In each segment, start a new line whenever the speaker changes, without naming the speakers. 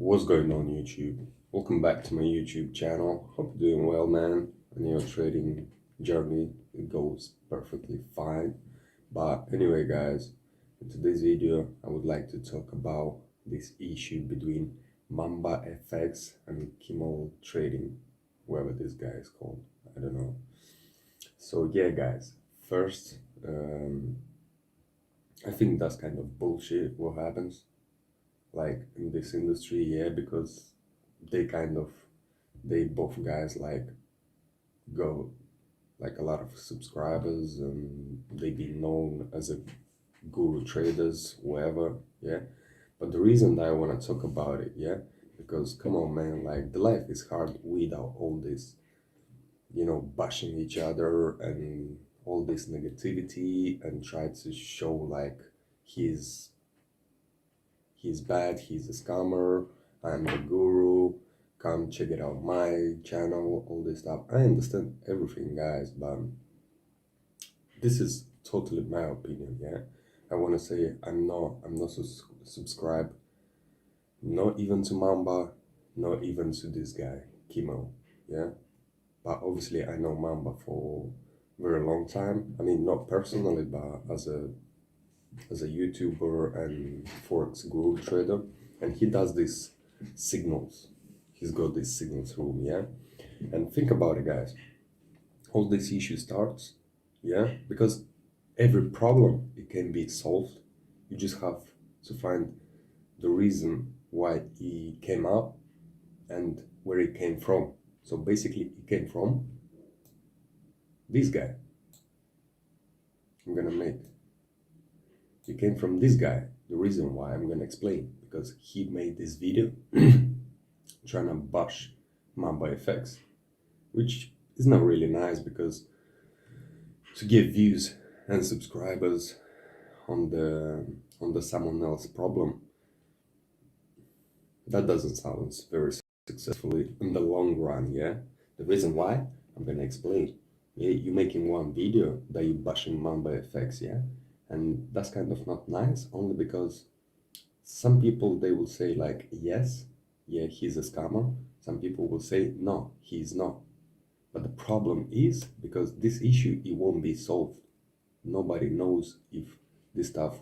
What's going on YouTube? Welcome back to my YouTube channel. Hope you're doing well, man. And your trading journey it goes perfectly fine. But anyway, guys, in today's video, I would like to talk about this issue between Mamba FX and Kimmel trading, whoever this guy is called. I don't know. So yeah, guys. First, I think that's kind of bullshit. What happens? Like in this industry, yeah, because they kind of they both guys like go like a lot of subscribers and they be known as a guru traders, whatever, yeah. But the reason that I want to talk about it, yeah, because come on, man, like the life is hard without all this, bashing each other and all this negativity and try to show like he's he's bad, he's a scammer, I'm the guru, come check it out my channel, all this stuff. I understand everything, guys, but this is totally my opinion, yeah. I want to say I'm not subscribed, not even to Mamba, not even to this guy, Kimmel, yeah. But obviously I know Mamba for a very long time. I mean, not personally, but as a YouTuber and Forex guru trader, and he does these signals. He's got this signals room, yeah. And think about it, guys. All this issue starts, yeah, because every problem it can be solved. You just have to find the reason why he came up and where it came from. So basically, it came from this guy. I'm gonna make It came from this guy. The reason why I'm gonna explain because he made this video trying to bash Mamba effects, which is not really nice because to get views and subscribers on the someone else problem, that doesn't sound very successfully in the long run, yeah. The reason why I'm gonna explain. Yeah, you making one video that you bashing Mamba effects, yeah, and that's kind of not nice only because some people they will say like yes, yeah, he's a scammer. Some people will say no, he's not. But the problem is because this issue it won't be solved. Nobody knows if this stuff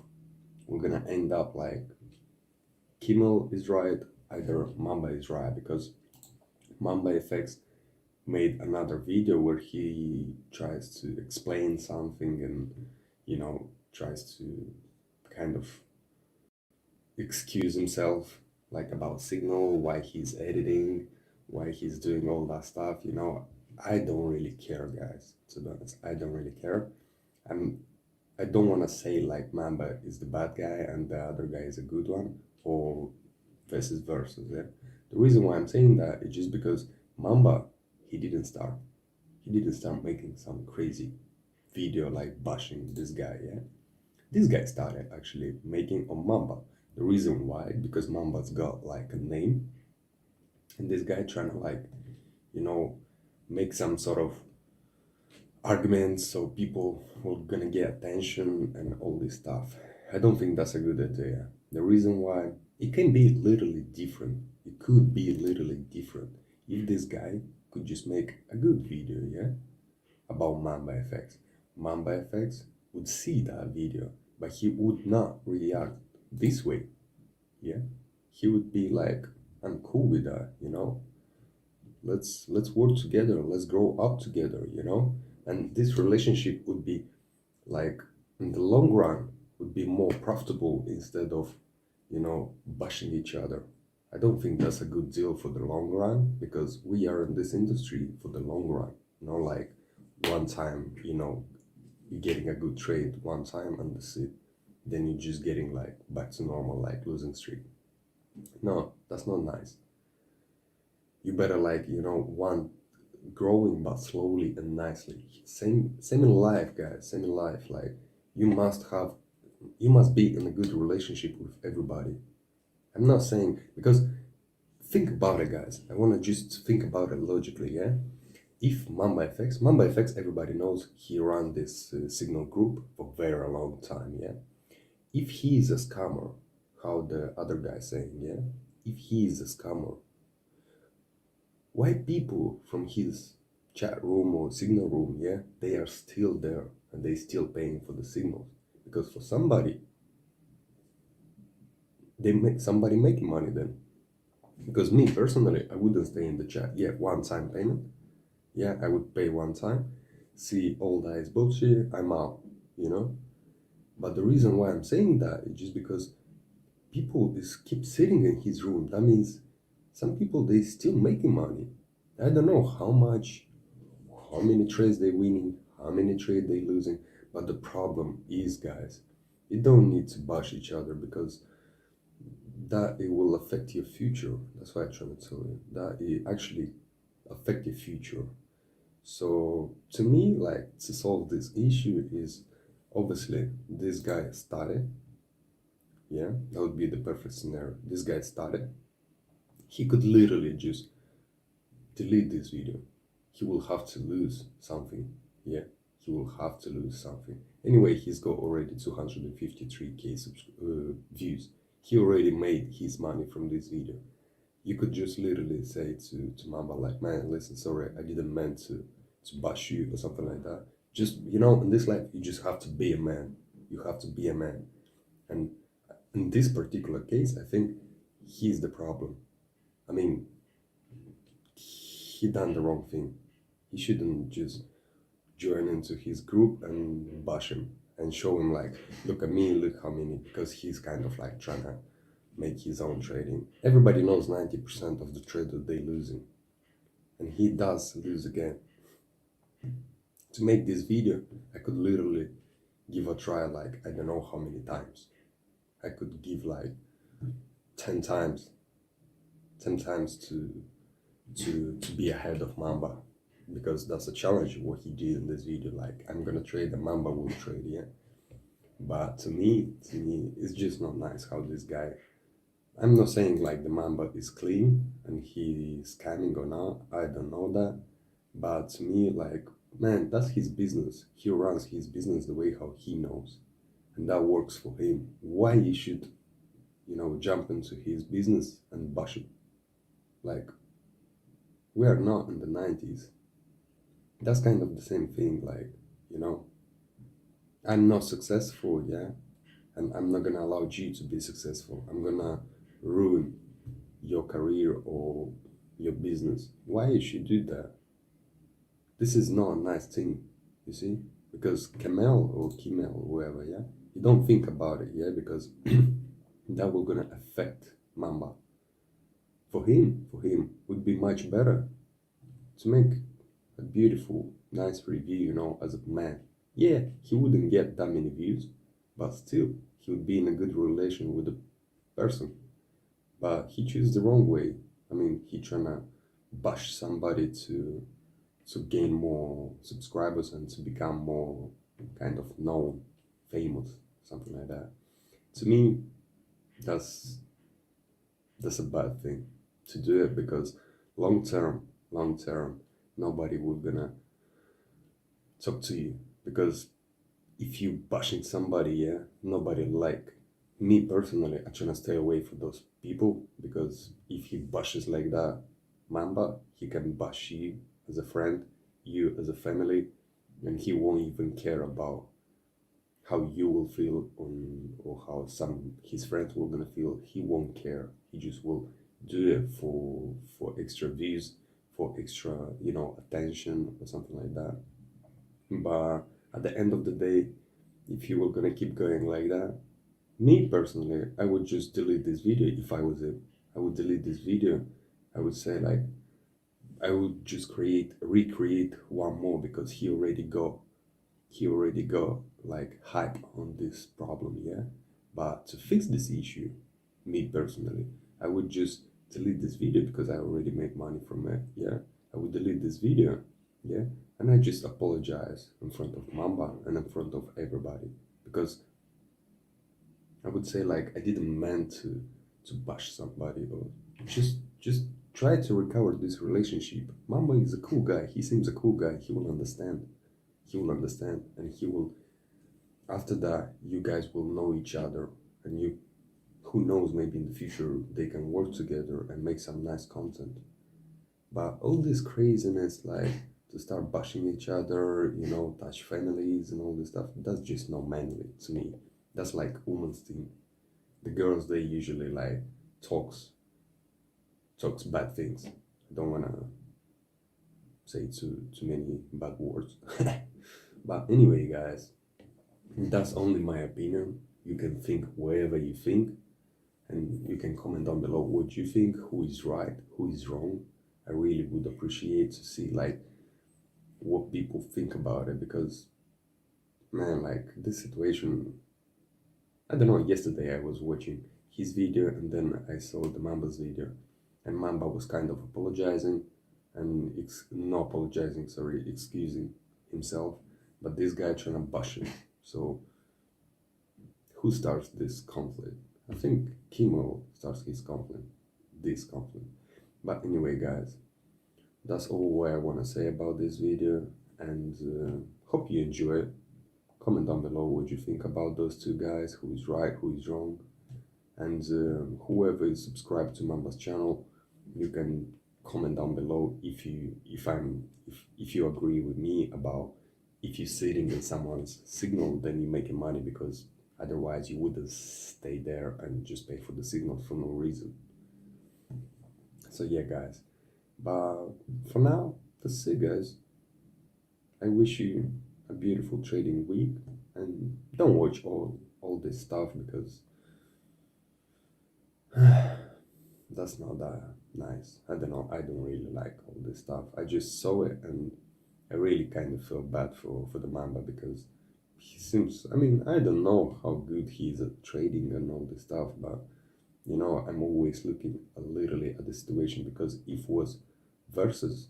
we're gonna end up like Kimmel is right, either Mamba is right, because Mamba effects made another video where he tries to explain something and tries to kind of excuse himself like about signal, why he's editing, why he's doing all that stuff. I don't really care, guys, to be honest. I don't really care. I'm I don't want to say like Mamba is the bad guy and the other guy is a good one, or vice versa, yeah. The reason why I'm saying that is just because Mamba he didn't start making some crazy video like bashing this guy, yeah. This guy started actually making on Mamba. The reason why, because Mamba's got like a name, and this guy trying to like, you know, make some sort of arguments so people will gonna get attention and all this stuff. I don't think that's a good idea. The reason why it can be literally different. It could be literally different if this guy could just make a good video, yeah, about Mamba effects. Mamba effects would see that video, but he would not react this way. Yeah, he would be like, "I'm cool with that. Let's work together. Let's grow up together. And this relationship would be like in the long run would be more profitable instead of bashing each other. I don't think that's a good deal for the long run because we are in this industry for the long run, not like one time, you're getting a good trade one time and that's it. Then you're just getting like back to normal, like losing streak. No, that's not nice. You better like, one growing but slowly and nicely. Same in life, guys. Same in life. Like you you must be in a good relationship with everybody. I'm not saying because think about it, guys. I want to just think about it logically, yeah? If Mamba FX, everybody knows he ran this signal group for very long time, yeah? If he is a scammer, how the other guy saying, yeah? if he is a scammer, why people from his chat room or signal room, yeah, they are still there and they still paying for the signals? Because for somebody, somebody making money then. Because me personally, I wouldn't stay in the chat. Yeah, one time payment. Yeah, I would pay one time, see all that is bullshit, I'm out, you know? But the reason why I'm saying that is just because people is keep sitting in his room. That means some people, they still making money. I don't know how much, how many trades they winning, how many trades they losing. But the problem is, guys, you don't need to bash each other, because that it will affect your future. That's what I'm trying to tell you. That it actually affect your future. So to me, like, to solve this issue is obviously this guy started. Yeah, that would be the perfect scenario. This guy started. He could literally just delete this video. He will have to lose something. Yeah, he will have to lose something. Anyway, he's got already 253K views. He already made his money from this video. You could just literally say to Mamba, like, man, listen, sorry, I didn't mean to bash you or something like that. Just, in this life, you just have to be a man. You have to be a man. And in this particular case, I think he's the problem. I mean, he done the wrong thing. He shouldn't just join into his group and bash him and show him, like, look at me, look how many, because he's kind of like trying to make his own trading. Everybody knows 90% of the trade that they losing, and he does lose again. To make this video, I could literally give a try, like, I don't know how many times. I could give like 10 times to be ahead of Mamba, because that's a challenge what he did in this video. Like, I'm gonna trade, the Mamba will trade, yeah. But to me, it's just not nice how this guy. I'm not saying like the Mamba is clean and he's scamming or not. I don't know that. But to me, like, man, that's his business. He runs his business the way how he knows, and that works for him. Why you should, jump into his business and bash him? Like, we are not in the 90s. That's kind of the same thing. Like, I'm not successful, yeah, and I'm not gonna allow you to be successful. I'm gonna ruin your career or your business. Why you should do that? This is not a nice thing, you see? Because Kimmel, whoever, yeah, you don't think about it, yeah, because that will gonna affect Mamba. For him, would be much better to make a beautiful, nice review, as a man. Yeah, he wouldn't get that many views, but still, he would be in a good relation with the person. But he chose the wrong way. I mean, he trying to bash somebody to gain more subscribers and to become more kind of known, famous, something like that. To me, that's a bad thing to do it, because long term, nobody will gonna talk to you, because if you bashing somebody, yeah, nobody like. Me personally, I try to stay away from those people, because if he bashes like that, Mamba, he can bash you as a friend, you as a family, and he won't even care about how you will feel or how some his friends will gonna feel. He won't care. He just will do it for extra views, for extra attention or something like that. But at the end of the day, if you were gonna keep going like that, me personally, I would just delete this video. If I was him, I would delete this video. I would say, like, I would just recreate one more, because he already got like hype on this problem, yeah. But to fix this issue, me personally, I would just delete this video, because I already made money from it, yeah. I would delete this video, yeah, and I just apologize in front of Mamba and in front of everybody, because I would say, like, I didn't mean to bash somebody, or just try to recover this relationship. Mamba is a cool guy. He seems a cool guy. He will understand. And he will. After that, you guys will know each other, and you who knows, maybe in the future they can work together and make some nice content. But all this craziness, like to start bashing each other, you know, touch families and all this stuff, that's just not manly to me. That's like women's thing. The girls, they usually like talks bad things. I don't wanna say too many bad words. But anyway, guys, that's only my opinion. You can think whatever you think, and you can comment down below what you think, who is right, who is wrong. I really would appreciate to see like what people think about it, because man, like this situation, I don't know, yesterday I was watching his video and then I saw the Mamba's video, and Mamba was kind of apologizing and not apologizing, sorry, excusing himself, but this guy trying to bash him. So who starts this conflict? I think Kimmel starts this conflict. But anyway, guys, that's all what I want to say about this video, and hope you enjoy it. Comment down below what you think about those two guys, who is right, who is wrong, and whoever is subscribed to Mamba's channel, you can comment down below if you agree with me about if you're sitting in someone's signal, then you're making money, because otherwise you wouldn't stay there and just pay for the signal for no reason. So yeah, guys, but for now, that's it, guys. I wish you a beautiful trading week, and don't watch all this stuff, because that's not that nice. I don't know, I don't really like all this stuff. I just saw it and I really kind of feel bad for the Mamba, because he seems, I mean, I don't know how good he is at trading and all this stuff, but you know, I'm always looking a little at the situation, because if it was versus,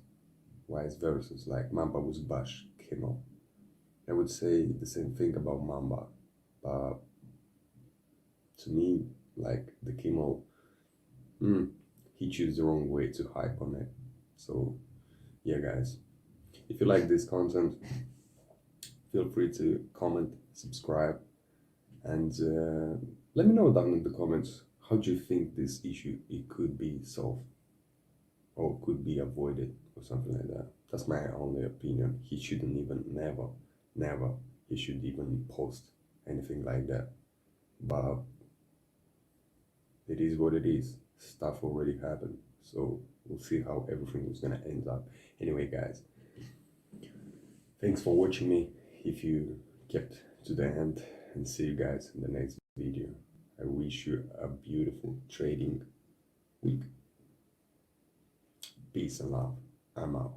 why is versus, like Mamba was bash Kimmel, I would say the same thing about Mamba, but to me, like the Kimmel, he chose the wrong way to hype on it. So yeah, guys, if you like this content, feel free to comment, subscribe, and let me know down in the comments, how do you think this issue it could be solved or could be avoided or something like that. That's my only opinion. He shouldn't even, never, he should even post anything like that. But it is what it is. Stuff already happened. So we'll see how everything is gonna end up. Anyway, guys, thanks for watching me. If you kept to the end, and see you guys in the next video. I wish you a beautiful trading week. Peace and love. I'm out.